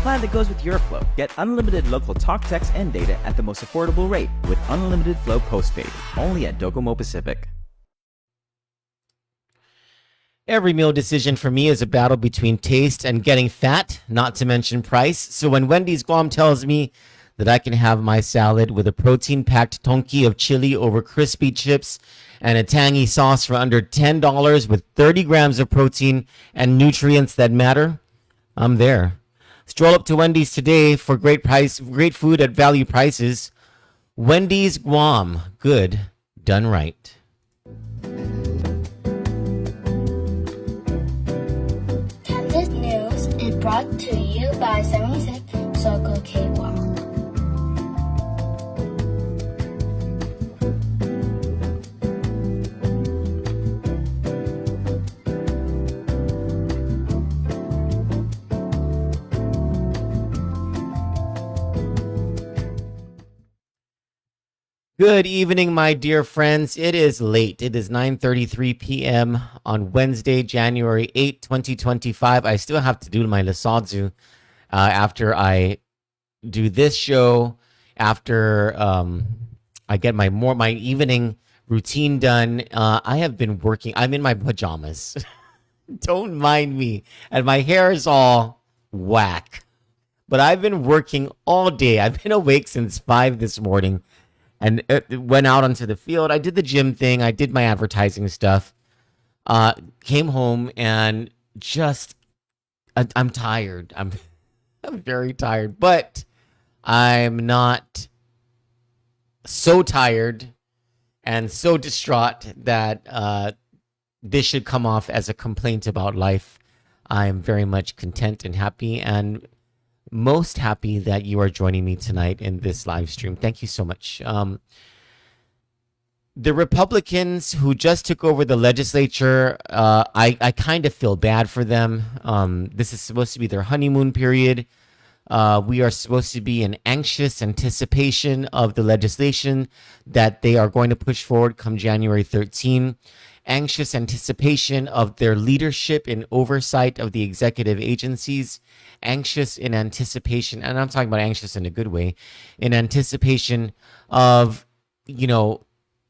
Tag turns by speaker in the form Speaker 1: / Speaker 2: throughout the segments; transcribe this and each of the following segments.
Speaker 1: plan that goes with your flow. Get unlimited local talk, text, and data at the most affordable rate with Unlimited Flow Postpaid, only at Docomo Pacific.
Speaker 2: Every meal decision for me is a battle between taste and getting fat, not to mention price. So when Wendy's Guam tells me that I can have my salad with a protein-packed tonki of chili over crispy chips and a tangy sauce for under $10 with 30 grams of protein and nutrients that matter, I'm there. Stroll up to Wendy's today for great food at value prices. Wendy's Guam, good done right.
Speaker 3: Kandit News is brought to you by 76 Circle K Guam.
Speaker 2: Good evening, my dear friends. It is late. It is 9:33 p.m. on Wednesday, January 8, 2025. I still have to do my Lasodzu after I do this show, after I get my evening routine done. I have been working. I'm in my pajamas. Don't mind me. And my hair is all whack. But I've been working all day. I've been awake since 5 this morning. And went out onto the field. I did the gym thing. I did my advertising stuff. Came home and just, I'm tired. I'm very tired. But I'm not so tired and so distraught that this should come off as a complaint about life. I'm very much content and happy, and most happy that you are joining me tonight in this live stream. Thank you so much. The Republicans who just took over the legislature, I kind of feel bad for them. This is supposed to be their honeymoon period. We are supposed to be in anxious anticipation of the legislation that they are going to push forward come January 13. Anxious anticipation of their leadership and oversight of the executive agencies, anxious in anticipation, and I'm talking about anxious in a good way, in anticipation of,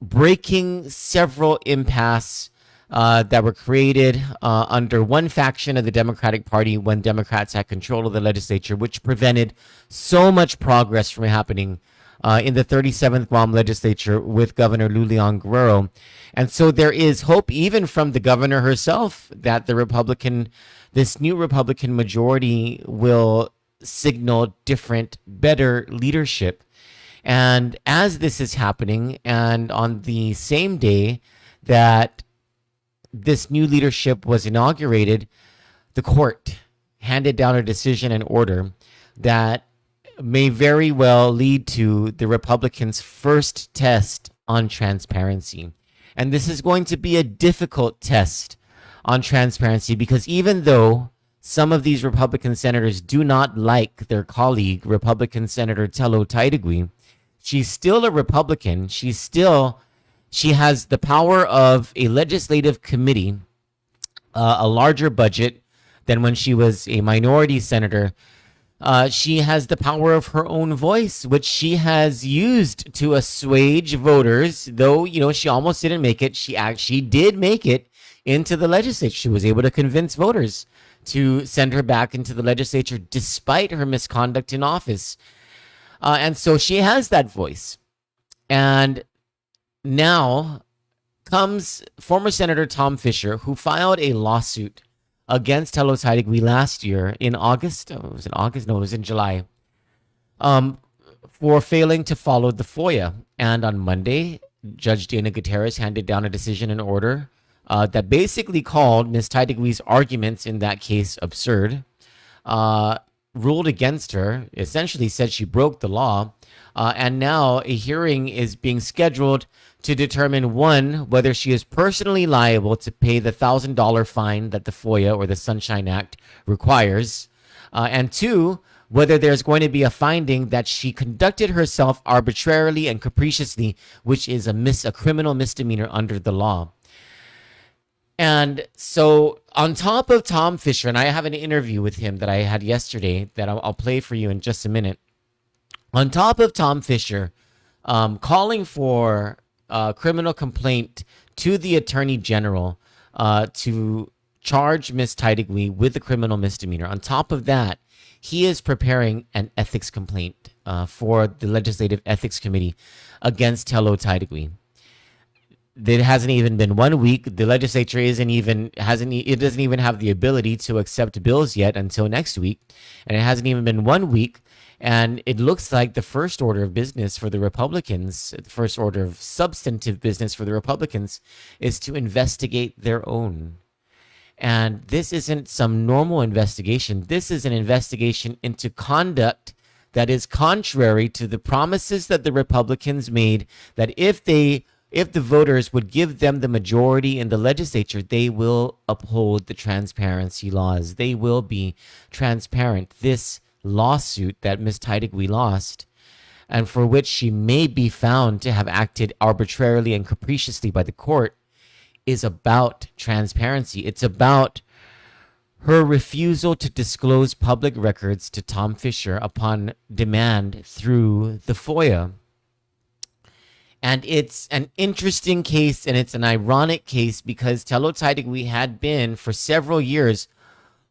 Speaker 2: breaking several impasse that were created under one faction of the Democratic Party when Democrats had control of the legislature, which prevented so much progress from happening in the 37th Guam legislature with Governor Lulian Guerrero. And so there is hope even from the governor herself that this new Republican majority will signal different, better leadership. And as this is happening, and on the same day that this new leadership was inaugurated, the court handed down a decision and order that may very well lead to the Republicans' first test on transparency. And this is going to be a difficult test on transparency because even though some of these Republican senators do not like their colleague, Republican Senator Telo Taitague, she's still a Republican. She has the power of a legislative committee, a larger budget than when she was a minority senator. She has the power of her own voice, which she has used to assuage voters, though, she almost didn't make it. She actually did make it into the legislature. She was able to convince voters to send her back into the legislature despite her misconduct in office. And so she has that voice. And now comes former Senator Tom Fisher, who filed a lawsuit against Telo Taitague last year in August. Was it August? No, it was in July. For failing to follow the FOIA. And on Monday, Judge Dana Gutierrez handed down a decision and order that basically called Ms. Taitague's arguments in that case absurd, ruled against her, essentially said she broke the law. And now a hearing is being scheduled to determine, one, whether she is personally liable to pay the $1,000 fine that the FOIA or the Sunshine Act requires, and two, whether there's going to be a finding that she conducted herself arbitrarily and capriciously, which is a criminal misdemeanor under the law. And so, on top of Tom Fisher, and I have an interview with him that I had yesterday that I'll play for you in just a minute. On top of Tom Fisher calling for a criminal complaint to the Attorney General to charge Ms. Taitague with a criminal misdemeanor, on top of that, he is preparing an ethics complaint for the Legislative Ethics Committee against Telo Taitague. It hasn't even been 1 week. The legislature it doesn't even have the ability to accept bills yet until next week. And it hasn't even been 1 week. And it looks like the first order of business for the Republicans, the first order of substantive business for the Republicans, is to investigate their own. And this isn't some normal investigation. This is an investigation into conduct that is contrary to the promises that the Republicans made, that if the voters would give them the majority in the legislature, they will uphold the transparency laws. They will be transparent. This lawsuit that Ms. Taitague lost, and for which she may be found to have acted arbitrarily and capriciously by the court, is about transparency. It's about her refusal to disclose public records to Tom Fisher upon demand through the FOIA. And it's an interesting case, and it's an ironic case, because Telo Taitague had been for several years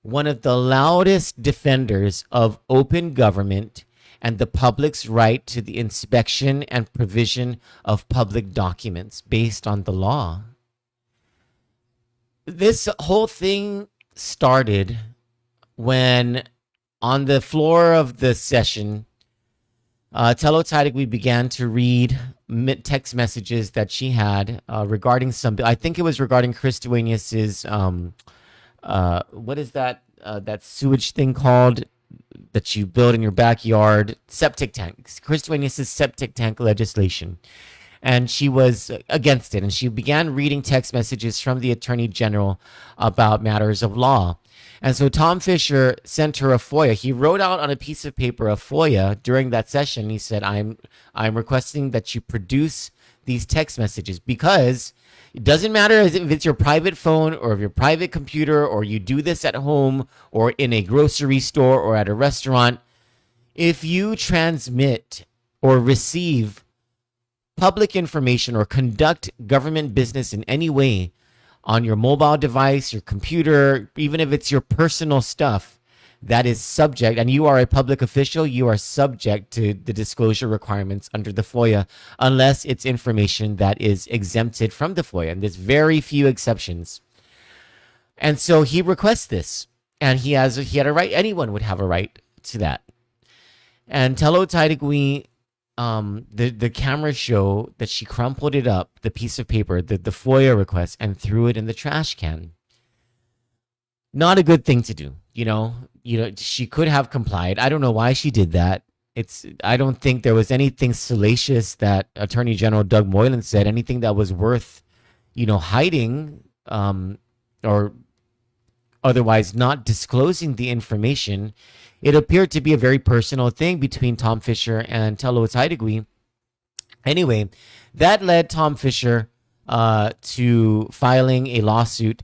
Speaker 2: one of the loudest defenders of open government and the public's right to the inspection and provision of public documents based on the law. This whole thing started when, on the floor of the session, Telo Taitague began to read text messages that she had regarding I think it was regarding Chris Dueñas's, what is that sewage thing called that you build in your backyard? Septic tanks. Chris Dueñas's septic tank legislation. And she was against it. And she began reading text messages from the Attorney General about matters of law. And so Tom Fisher sent her a FOIA. He wrote out on a piece of paper a FOIA during that session. He said, I'm requesting that you produce these text messages, because it doesn't matter if it's your private phone or your private computer, or you do this at home or in a grocery store or at a restaurant. If you transmit or receive public information or conduct government business in any way on your mobile device, your computer, even if it's your personal stuff, that is subject, and you are a public official, you are subject to the disclosure requirements under the FOIA, unless it's information that is exempted from the FOIA. And there's very few exceptions. And so he requests this, and he had a right. Anyone would have a right to that. And Telo Taitague, the cameras show that she crumpled it up, the piece of paper, the FOIA request, and threw it in the trash can. Not a good thing to do. You know, she could have complied. I don't know why she did that. I don't think there was anything salacious that Attorney General Doug Moylan said, anything that was worth, hiding, or otherwise not disclosing the information. It appeared to be a very personal thing between Tom Fisher and Telo Taitague. Anyway, that led Tom Fisher to filing a lawsuit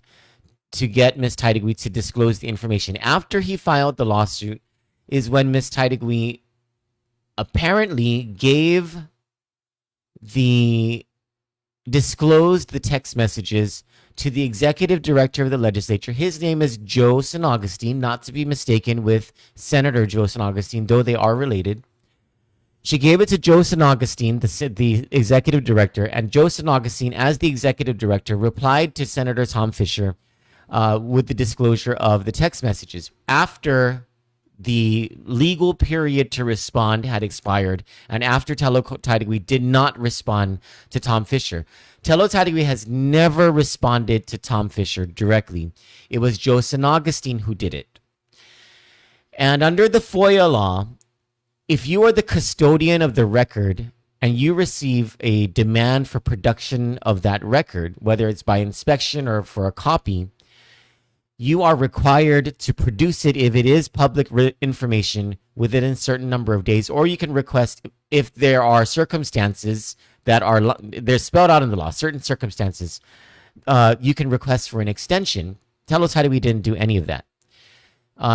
Speaker 2: to get Ms. Taitague to disclose the information. After he filed the lawsuit is when Ms. Taitague apparently disclosed the text messages to the executive director of the legislature. His name is Joe San Augustine, not to be mistaken with Senator Joe San Augustine, though they are related. She gave it to Joe San Augustine, the executive director, and Joe San Augustine, as the executive director, replied to Senator Tom Fisher with the disclosure of the text messages. After the legal period to respond had expired, and after Telo Taitague did not respond to Tom Fisher. Telo Taitague has never responded to Tom Fisher directly. It was Joe San Augustine who did it. And under the FOIA law, if you are the custodian of the record and you receive a demand for production of that record, whether it's by inspection or for a copy, you are required to produce it if it is public information within a certain number of days, or you can request, if there are circumstances that they're spelled out in the law, certain circumstances you can request for an extension. Telo Taitague didn't do any of that.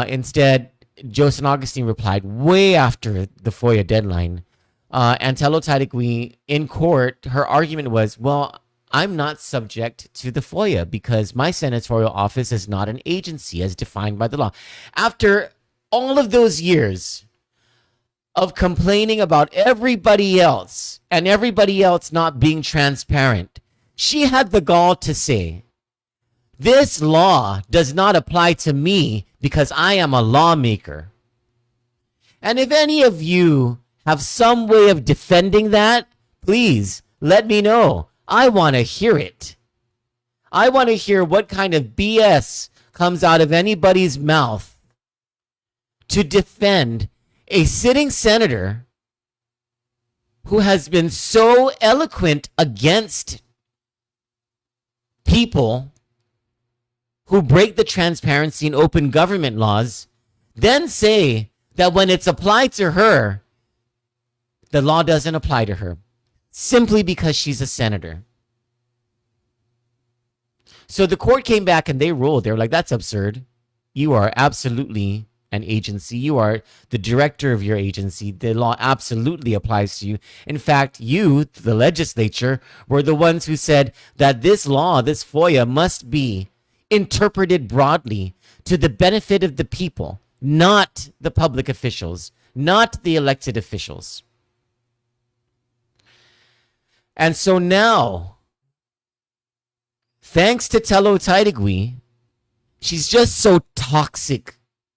Speaker 2: Instead, Joe San Augustine replied way after the FOIA deadline. And Telo Taitague in court, her argument was, well, I'm not subject to the FOIA because my senatorial office is not an agency as defined by the law. After all of those years of complaining about everybody else and everybody else not being transparent, she had the gall to say, this law does not apply to me because I am a lawmaker. And if any of you have some way of defending that, please let me know. I want to hear it. I want to hear what kind of BS comes out of anybody's mouth to defend a sitting senator who has been so eloquent against people who break the transparency and open government laws, then say that when it's applied to her, the law doesn't apply to her, simply because she's a senator. So the court came back and they ruled. They were like, that's absurd. You are absolutely an agency. You are the director of your agency. The law absolutely applies to you. In fact, you, the legislature, were the ones who said that this law, this FOIA, must be interpreted broadly to the benefit of the people, not the public officials, not the elected officials. And so now, thanks to Telo Taitague, she's just so toxic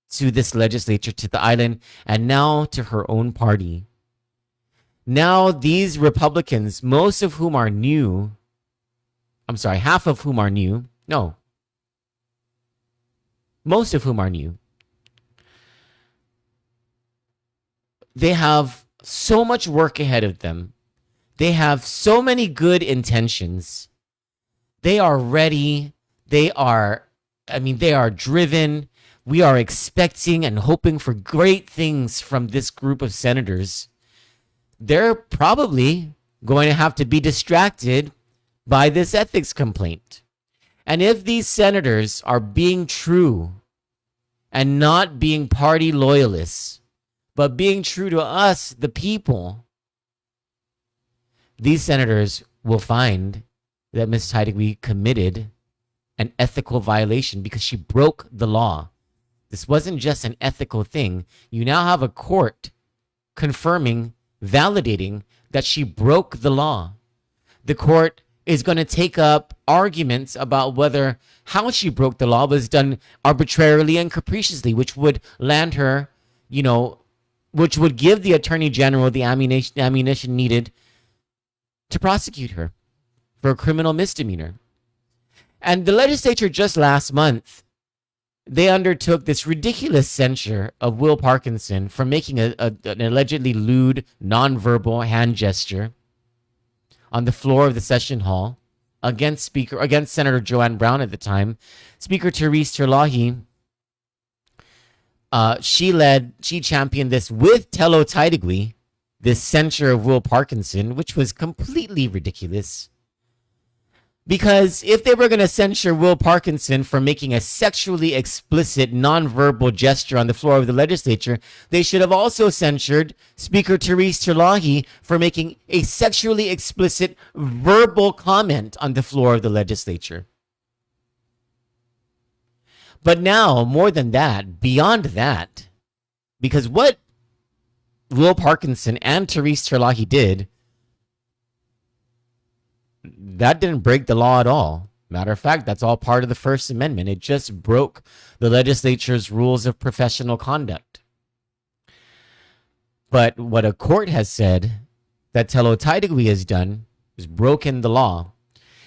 Speaker 2: to this legislature, to the island, and now to her own party. Now these Republicans, most of whom are new, half of whom are new, no, most of whom are new, they have so much work ahead of them. They have so many good intentions. They are ready. They are driven. We are expecting and hoping for great things from this group of senators. They're probably going to have to be distracted by this ethics complaint. And if these senators are being true and not being party loyalists, but being true to us, the people, these senators will find that Ms. Taitague committed an ethical violation because she broke the law. This wasn't just an ethical thing. You now have a court confirming, validating that she broke the law. The court is going to take up arguments about whether how she broke the law was done arbitrarily and capriciously, which would land her, which would give the Attorney General the ammunition needed to prosecute her for a criminal misdemeanor. And the legislature just last month, they undertook this ridiculous censure of Will Parkinson for making an allegedly lewd, nonverbal hand gesture on the floor of the session hall against Senator Joanne Brown at the time. Speaker Therese Terlahi, she championed this with Telo Taitague, this censure of Will Parkinson, which was completely ridiculous. Because if they were going to censure Will Parkinson for making a sexually explicit nonverbal gesture on the floor of the legislature, they should have also censured Speaker Therese Terlahi for making a sexually explicit verbal comment on the floor of the legislature. But now, more than that, beyond that, because what Will Parkinson and Therese Terlahi did, that didn't break the law at all. Matter of fact, that's all part of the First Amendment. It just broke the legislature's rules of professional conduct. But what a court has said that Telo Taitague has done is broken the law.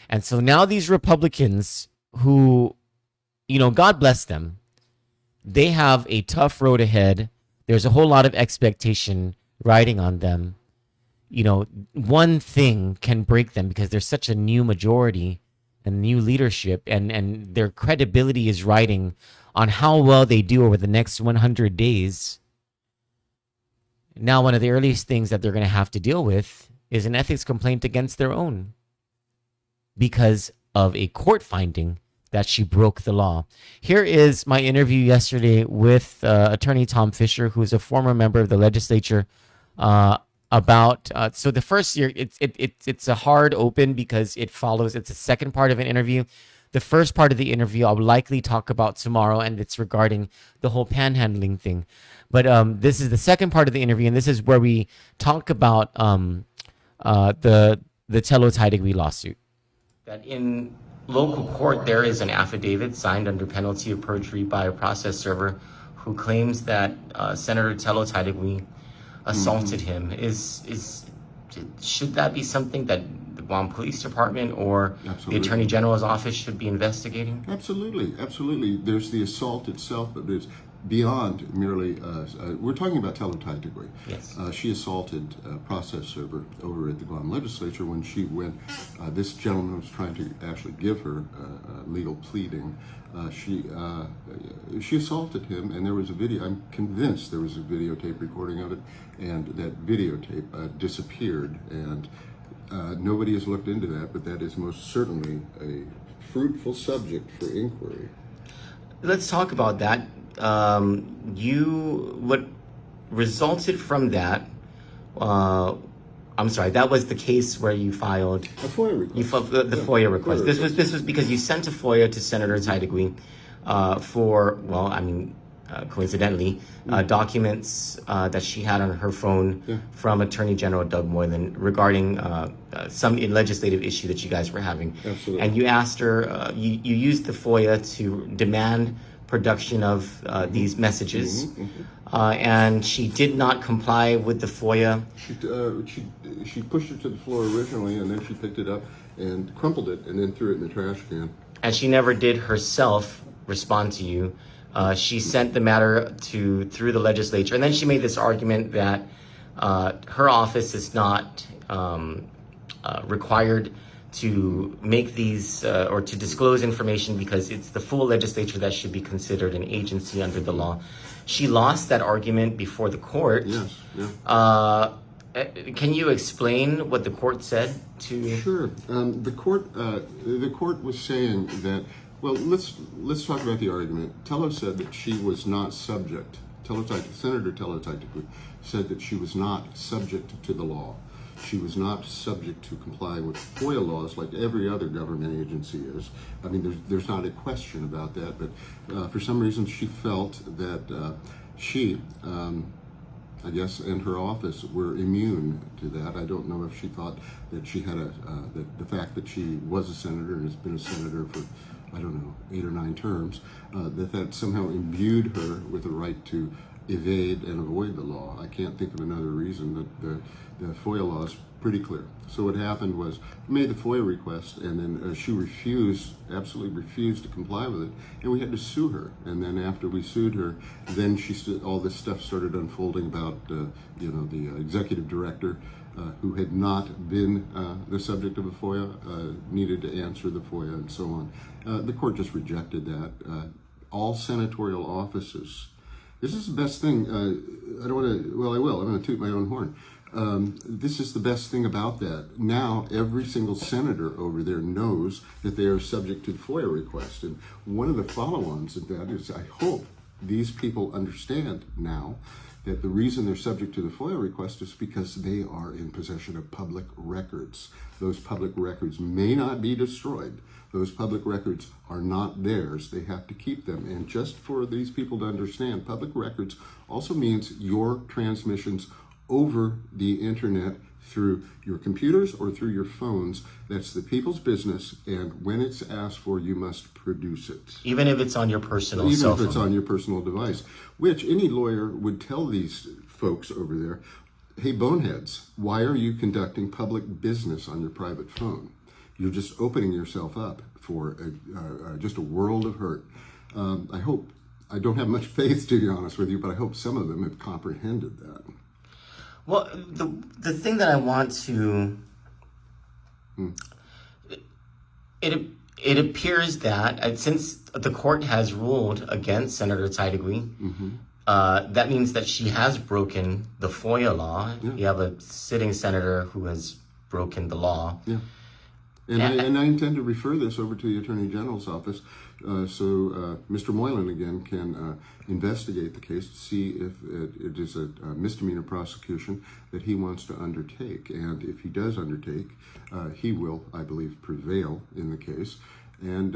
Speaker 2: And so now these Republicans who, God bless them, they have a tough road ahead. There's a whole lot of expectation riding on them. One thing can break them because there's such a new majority and new leadership, and their credibility is riding on how well they do over the next 100 days. Now, one of the earliest things that they're going to have to deal with is an ethics complaint against their own. Because of a court finding that she broke the law. Here is my interview yesterday with Attorney Tom Fisher, who is a former member of the legislature, about so the first year it's a hard open because it follows. It's the second part of an interview. The first part of the interview I'll likely talk about tomorrow, and it's regarding the whole panhandling thing. But this is the second part of the interview, and this is where we talk about the Telo Taitague lawsuit. That in local court there is an affidavit signed under penalty of perjury by a process server who claims that Senator Telo Taitague assaulted him. Should that be something that the Guam Police Department or the Attorney General's office should be investigating?
Speaker 4: Absolutely. There's the assault itself, but there's beyond merely, we're talking about Telo Taitague.
Speaker 2: Yes.
Speaker 4: She assaulted a process server over at the Guam Legislature when she went, this gentleman was trying to actually give her legal pleading. She assaulted him, and there was a video, I'm convinced there was a videotape recording of it, and that videotape disappeared, and nobody has looked into that, but that is most certainly a fruitful subject for inquiry.
Speaker 2: Let's talk about that. What resulted from that, I'm sorry, that was the case where you filed
Speaker 4: a FOIA request.
Speaker 2: You filed the FOIA request. This was because you sent a FOIA to Senator Taitague for, coincidentally, documents that she had on her phone from Attorney General Doug Moylan regarding some legislative issue that you guys were having.
Speaker 4: Absolutely.
Speaker 2: And you asked her, you used the FOIA to demand production of these messages, and she did not comply with the FOIA.
Speaker 4: She pushed it to the floor originally, and then she picked it up and crumpled it and then threw it in the trash can.
Speaker 2: And she never did herself respond to you. She sent the matter through the legislature, and then she made this argument that her office is not required to make these or to disclose information because it's the full legislature that should be considered an agency under the law. She lost that argument before the court.
Speaker 4: Yes, yeah.
Speaker 2: Can you explain what the court said to?
Speaker 4: Sure. The court was saying that. Well, let's talk about the argument. Telo said that she was not subject. Senator Telo Taitague said that she was not subject to the law. She was not subject to comply with FOIA laws like every other government agency is. I mean, there's not a question about that, but for some reason she felt that she, I guess, and her office were immune to that. I don't know if she thought that she had that the fact that she was a senator and has been a senator for, I don't know, 8 or 9 terms, that somehow imbued her with the right to evade and avoid the law. I can't think of another reason. That the FOIA law is pretty clear. So what happened was, we made the FOIA request, and then she absolutely refused to comply with it, and we had to sue her. And then after we sued her, then all this stuff started unfolding about the executive director who had not been the subject of a FOIA needed to answer the FOIA and so on. The court just rejected that. All senatorial offices. This is the best thing. I don't want to. Well, I will. I'm going to toot my own horn. This is the best thing about that. Now, every single senator over there knows that they are subject to FOIA requests. And one of the follow-ons of that is, I hope these people understand now that the reason they're subject to the FOIA request is because they are in possession of public records. Those public records may not be destroyed. Those public records are not theirs. They have to keep them. And just for these people to understand, public records also means your transmissions over the internet through your computers or through your phones. That's the people's business, and when it's asked for, you must produce it.
Speaker 2: Even if it's on your personal cell phone.
Speaker 4: Even if it's on your personal device, which any lawyer would tell these folks over there, hey, boneheads, why are you conducting public business on your private phone? You're just opening yourself up for just a world of hurt. I don't have much faith, to be honest with you, but I hope some of them have comprehended that.
Speaker 2: Well, the thing that I want to, it appears that since the court has ruled against Senator Taitague, that means that she has broken the FOIA law. Yeah. You have a sitting senator who has broken the law.
Speaker 4: Yeah. And I intend to refer this over to the Attorney General's office so Mr. Moylan again can investigate the case to see if it is a misdemeanor prosecution that he wants to undertake. And if he does undertake, he will, I believe, prevail in the case. And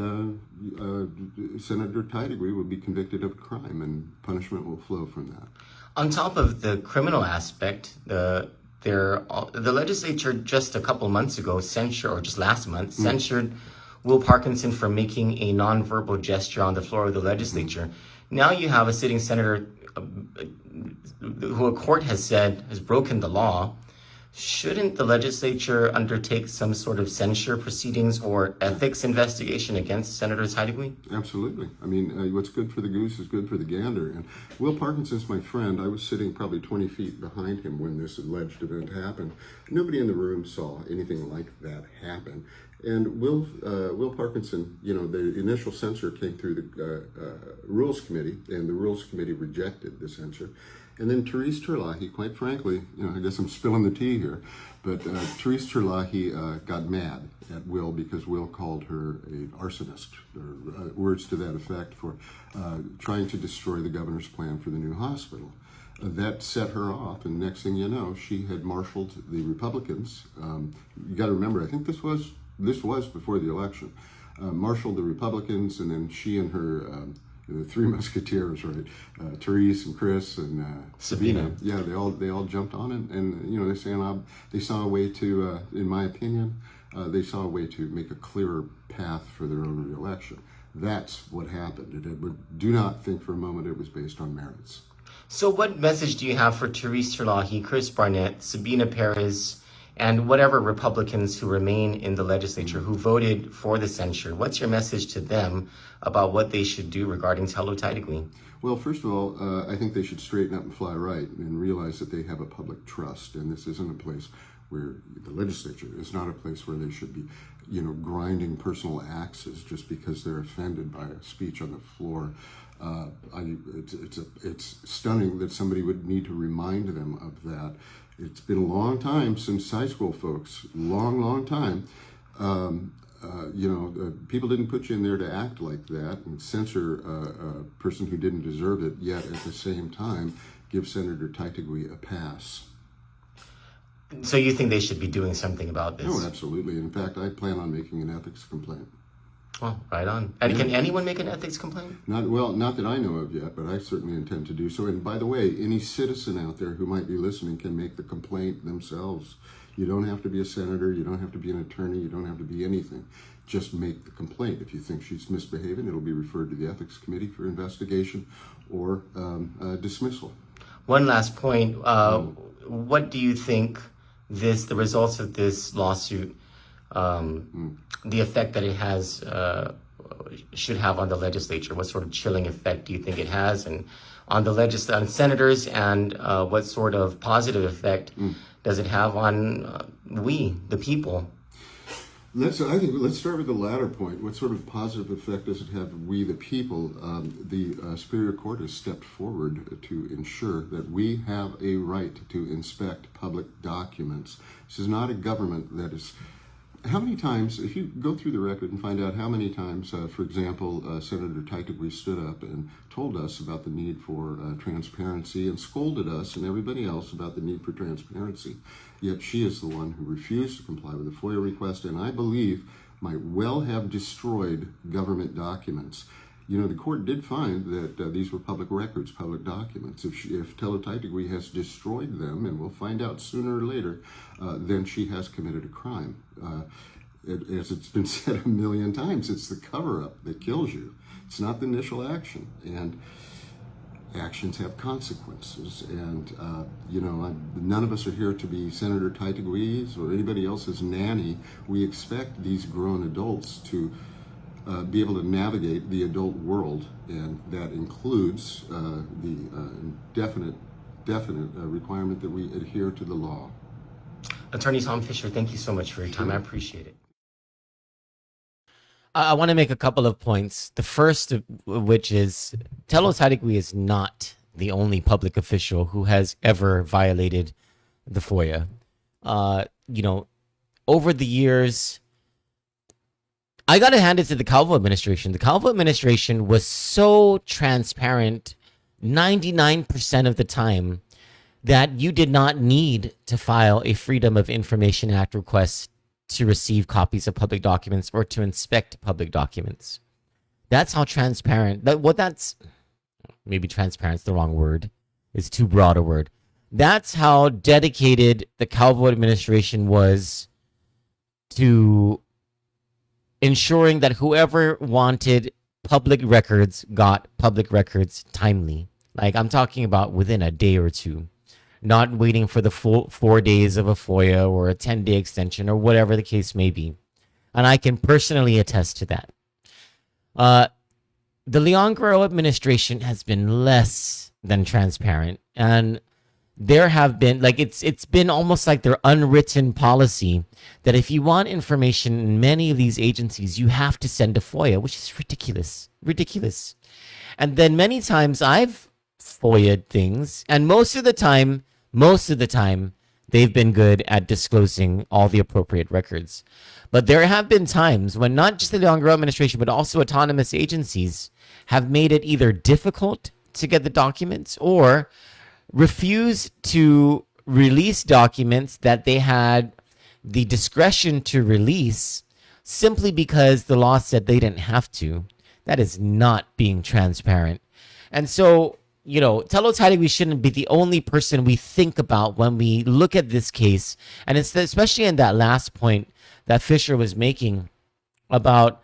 Speaker 4: Senator Taitague will be convicted of a crime, and punishment will flow from that.
Speaker 2: On top of the criminal aspect, the legislature just a couple months ago just last month, censured Will Parkinson for making a nonverbal gesture on the floor of the legislature. Now you have a sitting senator who a court has said has broken the law. Shouldn't the legislature undertake some sort of censure proceedings or ethics investigation against Senator Taitague?
Speaker 4: Absolutely. I mean, what's good for the goose is good for the gander. And Will Parkinson's my friend. I was sitting probably 20 feet behind him when this alleged event happened. Nobody in the room saw anything like that happen. And Will Parkinson, the initial censure came through the Rules Committee, and the Rules Committee rejected the censure. And then Therese Terlahi, quite frankly, I guess I'm spilling the tea here, but Therese Terlahi got mad at Will because Will called her an arsonist, or words to that effect, for trying to destroy the governor's plan for the new hospital. That set her off, and next thing you know, she had marshaled the Republicans. You got to remember, I think this was before the election. Marshaled the Republicans, and then she and her the three musketeers, right? Therese and Chris and Sabina. Yeah, they all jumped on it, and they're saying they saw a way to, in my opinion, they saw a way to make a clearer path for their own reelection. That's what happened. Do not think for a moment it was based on merits.
Speaker 2: So what message do you have for Therese Terlahi, Chris Barnett, Sabina Perez, and whatever Republicans who remain in the legislature who voted for the censure? What's your message to them about what they should do regarding Telo Taitague?
Speaker 4: Well, first of all, I think they should straighten up and fly right and realize that they have a public trust, and this isn't a place where the legislature is not a place where they should be, grinding personal axes just because they're offended by a speech on the floor. It's stunning that somebody would need to remind them of that. It's been a long time since high school, folks. Long time. People didn't put you in there to act like that and censor a person who didn't deserve it, yet at the same time give Senator Taitague a pass.
Speaker 2: So you think they should be doing something about this?
Speaker 4: Oh, absolutely. In fact, I plan on making an ethics complaint.
Speaker 2: Well, right on. And can anyone make an ethics complaint?
Speaker 4: Not that I know of yet, but I certainly intend to do so. And by the way, any citizen out there who might be listening can make the complaint themselves. You don't have to be a senator. You don't have to be an attorney. You don't have to be anything. Just make the complaint. If you think she's misbehaving, it'll be referred to the ethics committee for investigation or dismissal.
Speaker 2: One last point. What do you think the results of this lawsuit, the effect that it has should have on the legislature? What sort of chilling effect do you think it has, and on on senators, and what sort of positive effect does it have on we, the people?
Speaker 4: Let's start with the latter point. What sort of positive effect does it have, we the people? The Superior Court has stepped forward to ensure that we have a right to inspect public documents. This is not a government that is... How many times, if you go through the record and find out how many times, for example, Senator Taitague stood up and told us about the need for transparency and scolded us and everybody else about the need for transparency, yet she is the one who refused to comply with the FOIA request, and I believe might well have destroyed government documents. The court did find that these were public records, public documents. If Telo Taitague has destroyed them, and we'll find out sooner or later, then she has committed a crime. As it's been said a million times, it's the cover-up that kills you. It's not the initial action. And actions have consequences. And, none of us are here to be Senator Taitague's or anybody else's nanny. We expect these grown adults to be able to navigate the adult world, and that includes the definite requirement that we adhere to the law.
Speaker 2: Attorney Tom Fisher, thank you so much for your time. I appreciate it. I want to make a couple of points. The first of which is Telo Taitague is not the only public official who has ever violated the FOIA. Over the years, I got to hand it to the Calvo administration. The Calvo administration was so transparent 99% of the time that you did not need to file a Freedom of Information Act request to receive copies of public documents or to inspect public documents. That's how transparent, that's, maybe transparent's the wrong word. It's too broad a word. That's how dedicated the Calvo administration was to ensuring that whoever wanted public records got public records timely. Like, I'm talking about within a day or two, not waiting for the full 4 days of a FOIA or a 10-day extension or whatever the case may be. And I can personally attest to that. The Leon Guerrero administration has been less than transparent, and there have been, like, it's been almost like their unwritten policy that if you want information in many of these agencies, you have to send a FOIA, which is ridiculous. And then many times I've FOIA'd things, and most of the time, they've been good at disclosing all the appropriate records. But there have been times when not just the Leon Guerrero administration, but also autonomous agencies have made it either difficult to get the documents or refused to release documents that they had the discretion to release simply because the law said they didn't have to. That is not being transparent. And so, Telo Taitague shouldn't be the only person we think about when we look at this case. And it's especially in that last point that Fisher was making about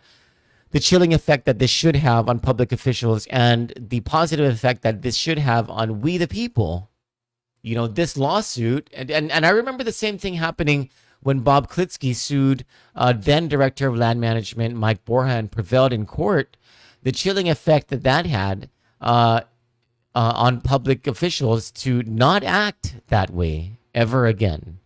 Speaker 2: the chilling effect that this should have on public officials and the positive effect that this should have on we the people. This lawsuit, and I remember the same thing happening when Bob Klitsky sued then Director of Land Management Mike Borja and prevailed in court. The chilling effect that had on public officials to not act that way ever again.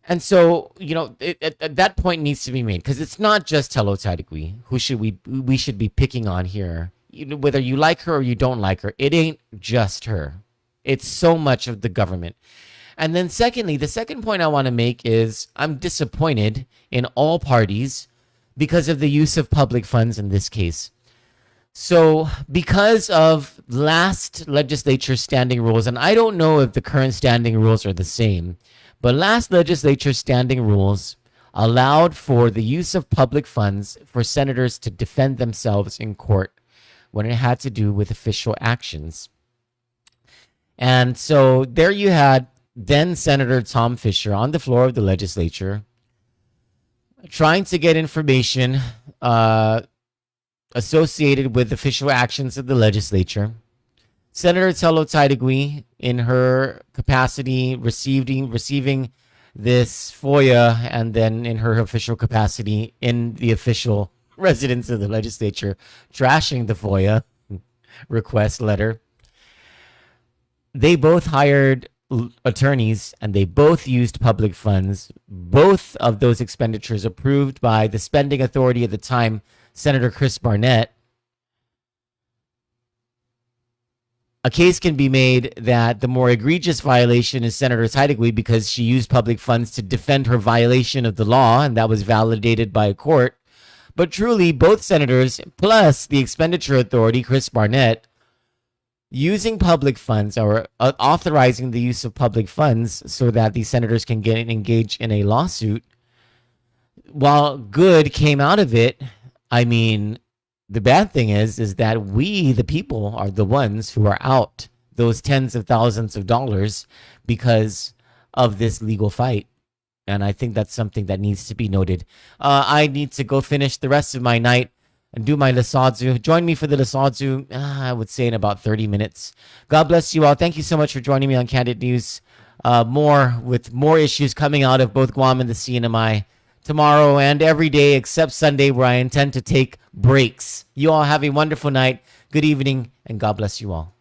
Speaker 2: And so, at that point needs to be made, because it's not just Telo Taitague who we should be picking on here. Whether you like her or you don't like her, it ain't just her. It's so much of the government. And then secondly, the second point I want to make is I'm disappointed in all parties because of the use of public funds in this case. So because of last legislature standing rules, and I don't know if the current standing rules are the same, but last legislature standing rules allowed for the use of public funds for senators to defend themselves in court when it had to do with official actions. And so there you had then Senator Tom Fisher on the floor of the legislature trying to get information associated with official actions of the legislature. Senator Telo Taitague, in her capacity, receiving this FOIA, and then in her official capacity in the official residence of the legislature, trashing the FOIA request letter. They both hired attorneys and they both used public funds. Both of those expenditures approved by the spending authority at the time, Senator Chris Barnett. A case can be made that the more egregious violation is Senator Taitague because she used public funds to defend her violation of the law, and that was validated by a court. But truly, both senators, plus the expenditure authority, Chris Barnett, using public funds or authorizing the use of public funds so that these senators can get engaged in a lawsuit, while good came out of it, I mean, the bad thing is that we, the people, are the ones who are out those tens of thousands of dollars because of this legal fight. And I think that's something that needs to be noted. I need to go finish the rest of my night and do my Lisadzu. Join me for the Lisadzu, I would say, in about 30 minutes. God bless you all. Thank you so much for joining me on Kandit News. With more issues coming out of both Guam and the CNMI tomorrow and every day except Sunday, where I intend to take breaks. You all have a wonderful night. Good evening, and God bless you all.